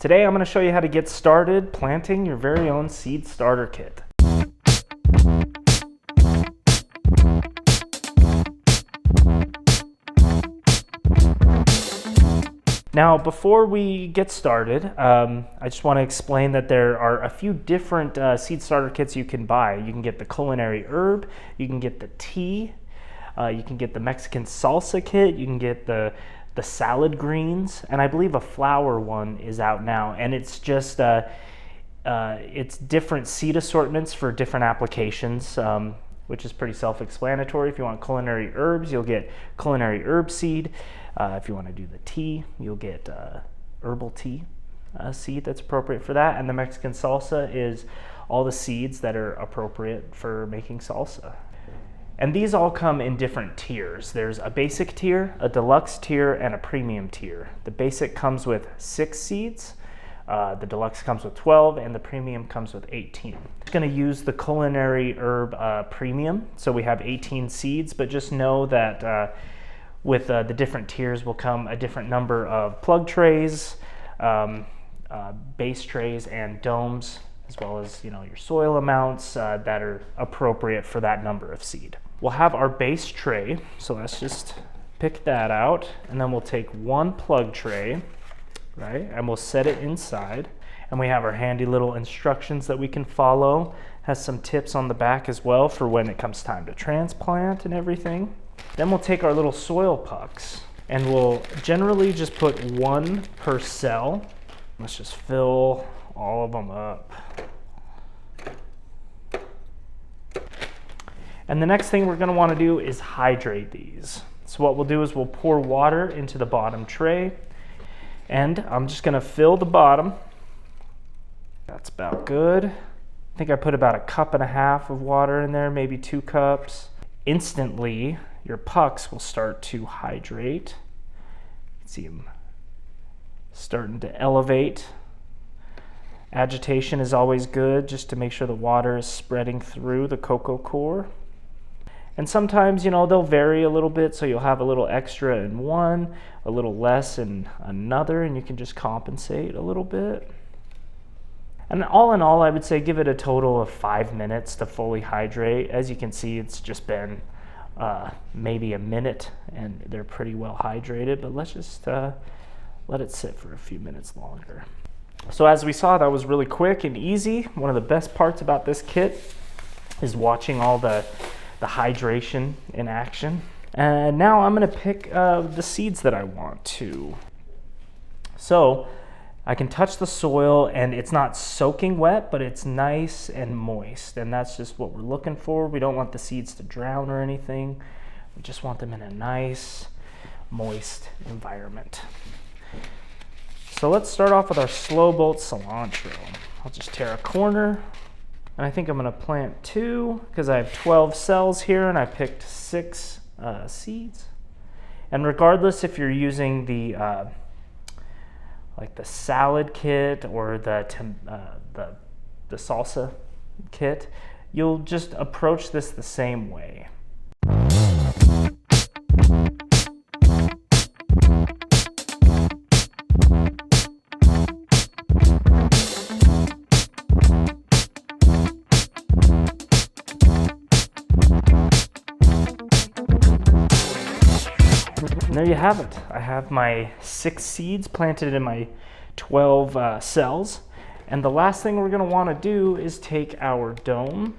Today I'm going to show you how to get started planting your very own seed starter kit. Now, before we get started, I just want to explain that there are a few different seed starter kits you can buy. You can get the Culinary Herb, you can get the tea, you can get the Mexican salsa kit, you can get the salad greens, and I believe a flour one is out now. And it's just it's different seed assortments for different applications, which is pretty self-explanatory. If you want culinary herbs, you'll get culinary herb seed. If you want to do the tea, you'll get herbal tea seed that's appropriate for that. And the Mexican salsa is all the seeds that are appropriate for making salsa. And these all come in different tiers. There's a basic tier, a deluxe tier, and a premium tier. The basic comes with 6 seeds, the deluxe comes with 12, and the premium comes with 18. I'm going to use the culinary herb premium, so we have 18 seeds, but just know that with the different tiers will come a different number of plug trays, base trays, and domes, as well as your soil amounts that are appropriate for that number of seed. We'll have our base tray, so let's just pick that out, and then we'll take one plug tray, right, and we'll set it inside. And we have our handy little instructions that we can follow. Has some tips on the back as well for when it comes time to transplant and everything. Then we'll take our little soil pucks, and we'll generally just put 1 per cell. Let's just fill all of them up. And the next thing we're going to want to do is hydrate these. So what we'll do is we'll pour water into the bottom tray, and I'm just going to fill the bottom. That's about good. I think I put about 1.5 cups of water in there, maybe 2 cups. Instantly, your pucks will start to hydrate. You can see them starting to elevate. Agitation is always good, just to make sure the water is spreading through the cocoa core. And sometimes, they'll vary a little bit, so you'll have a little extra in one, a little less in another, and you can just compensate a little bit. And all in all, I would say give it a total of 5 minutes to fully hydrate. As you can see, it's just been maybe a minute, and they're pretty well hydrated, but let's just let it sit for a few minutes longer. So as we saw, that was really quick and easy. One of the best parts about this kit is watching all the hydration in action. And now I'm going to pick the seeds that I want to. So I can touch the soil, and it's not soaking wet, but it's nice and moist, and that's just what we're looking for. We don't want the seeds to drown or anything. We just want them in a nice, moist environment. So let's start off with our slow bolt cilantro. I'll just tear a corner, and I think I'm going to plant 2 because I have 12 cells here, and I picked 6 seeds. And regardless if you're using the like the salad kit or the salsa kit, you'll just approach this the same way. And there you have it. I have my 6 seeds planted in my 12 cells. And the last thing we're going to want to do is take our dome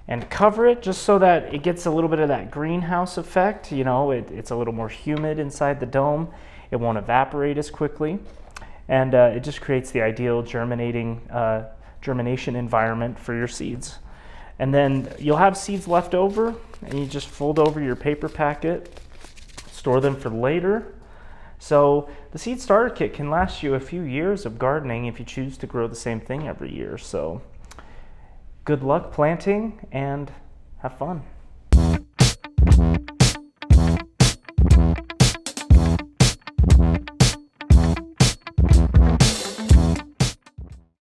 and cover it just so that it gets a little bit of that greenhouse effect. It's a little more humid inside the dome. It won't evaporate as quickly. And it just creates the ideal germination environment for your seeds. And then you'll have seeds left over, and you just fold over your paper packet, store them for later. So the seed starter kit can last you a few years of gardening if you choose to grow the same thing every year. So good luck planting, and have fun.